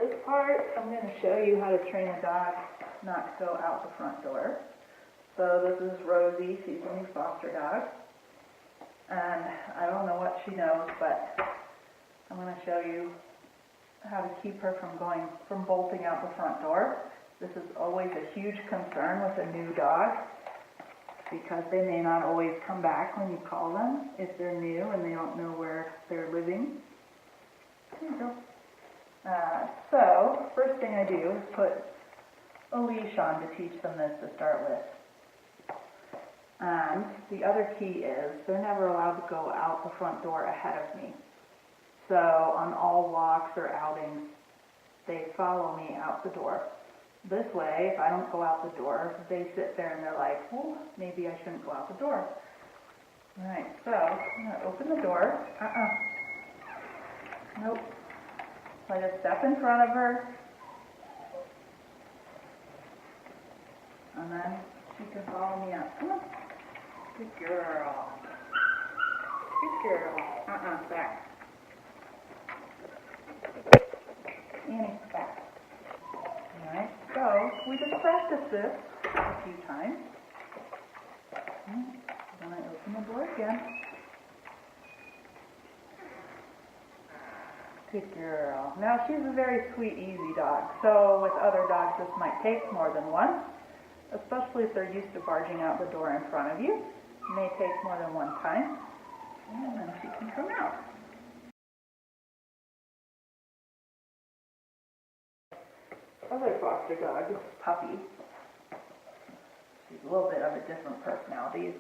this part, I'm going to show you how to train a dog not to go out the front door. So this is Rosie. She's a new foster dog. And I don't know what she knows, but I'm going to show you how to keep her from bolting out the front door. This is always a huge concern with a new dog because they may not always come back when you call them if they're new and they don't know where they're living. There you go. So, first thing I do is put a leash on to teach them this to start with. And the other key is they're never allowed to go out the front door ahead of me. So on all walks or outings, they follow me out the door. This way, if I don't go out the door, they sit there and they're like, oh, maybe I shouldn't go out the door. All right, so I'm going to open the door. Nope. So I just step in front of her, and then she can follow me out. Come on. Good girl. Good girl. Back. Annie, back. Alright, so we just practice this a few times. Then I open the door again. Good girl. Now she's a very sweet, easy dog. So with other dogs this might take more than once, especially if they're used to barging out the door in front of you. It may take more than one time. And then she can come out. Other foster dog is Puppy. She's a little bit of a different personality.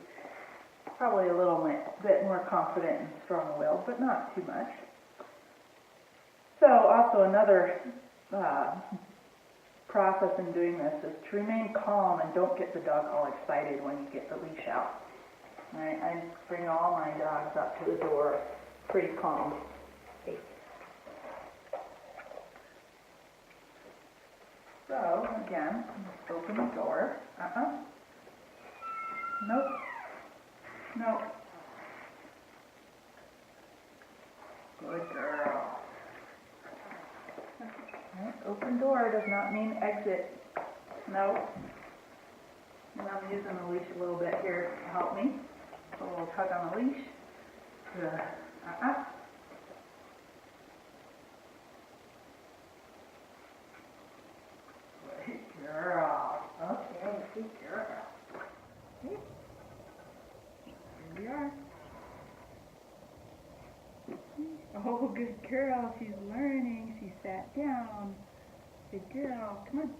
Probably a little bit more confident and strong-willed, but not too much. So also another process in doing this is to remain calm and don't get the dog all excited when you get the leash out. All right, I bring all my dogs up to the door pretty calm. Okay. So, again, just open the door. Nope. Nope. Good girl. Right, open door does not mean exit. Nope. And I'm using the leash a little bit here to help me. A little tug on the leash. Good. Good girl. Okay, good girl. Okay. Here we are. Oh, good girl. She's learning. She sat down. Good girl. Come on.